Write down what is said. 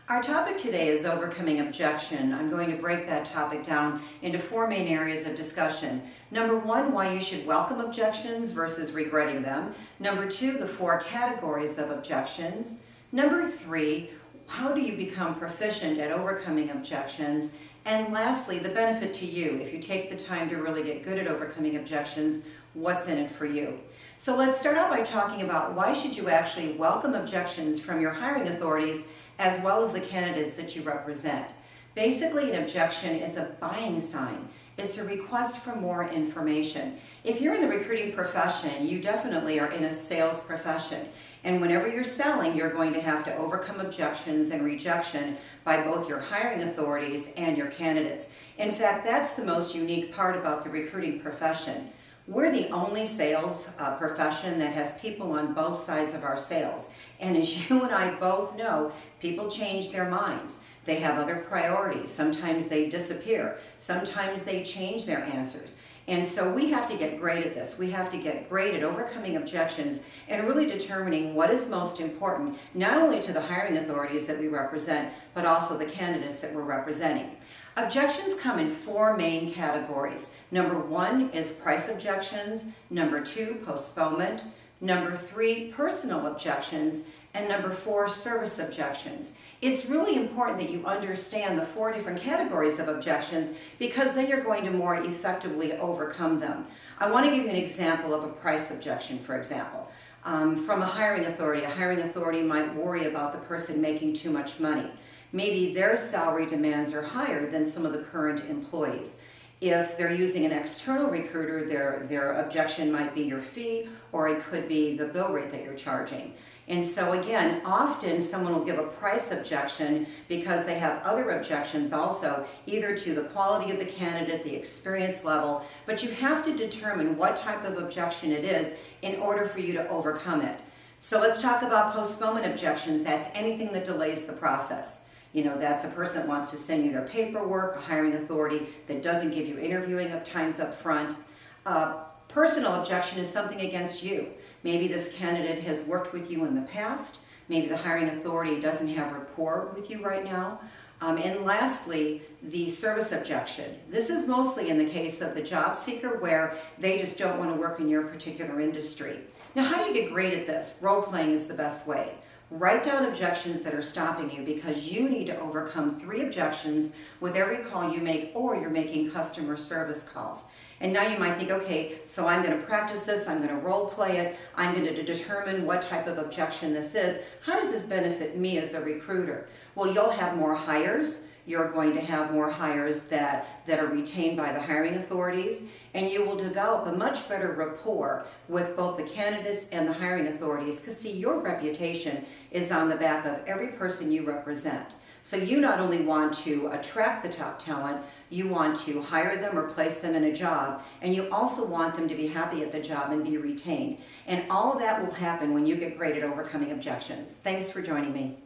Our topic today is overcoming objection. I'm going to break that topic down into four main areas of discussion. Number one, why you should welcome objections versus regretting them. Number two, the four categories of objections. Number three, how do you become proficient at overcoming objections? And lastly, the benefit to you. If you take the time to really get good at overcoming objections, what's in it for you? So let's start out by talking about why should you actually welcome objections from your hiring authorities as well as the candidates that you represent. Basically, an objection is a buying sign. It's a request for more information. If you're in the recruiting profession, you definitely are in a sales profession. And whenever you're selling, you're going to have to overcome objections and rejection by both your hiring authorities and your candidates. In fact, that's the most unique part about the recruiting profession. We're the only sales profession that has people on both sides of our sales. And as you and I both know, people change their minds. They have other priorities. Sometimes they disappear. Sometimes they change their answers. And so we have to get great at this. We have to get great at overcoming objections and really determining what is most important, not only to the hiring authorities that we represent, but also the candidates that we're representing. Objections come in four main categories. Number one is price objections. Number two, postponement. Number three, personal objections. And number four, service objections. It's really important that you understand the four different categories of objections because then you're going to more effectively overcome them. I want to give you an example of a price objection, for example. From a hiring authority might worry about the person making too much money. Maybe their salary demands are higher than some of the current employees. If they're using an external recruiter, their objection might be your fee, or it could be the bill rate that you're charging. And so again, often someone will give a price objection because they have other objections also, either to the quality of the candidate, the experience level, but you have to determine what type of objection it is in order for you to overcome it. So let's talk about postponement objections. That's anything that delays the process. That's a person that wants to send you their paperwork, a hiring authority that doesn't give you interviewing times up front. Personal objection is something against you. Maybe this candidate has worked with you in the past. Maybe the hiring authority doesn't have rapport with you right now. And lastly, the service objection. This is mostly in the case of the job seeker where they just don't want to work in your particular industry. Now, how do you get great at this? Role-playing is the best way. Write down objections that are stopping you because you need to overcome 3 objections with every call you make or you're making customer service calls. And now you might think, okay, so I'm going to practice this, I'm going to role play it, I'm going to determine what type of objection this is. How does this benefit me as a recruiter? Well, you'll have more hires. You're going to have more hires that are retained by the hiring authorities, and you will develop a much better rapport with both the candidates and the hiring authorities because, see, your reputation is on the back of every person you represent. So you not only want to attract the top talent, you want to hire them or place them in a job, and you also want them to be happy at the job and be retained. And all of that will happen when you get great at overcoming objections. Thanks for joining me.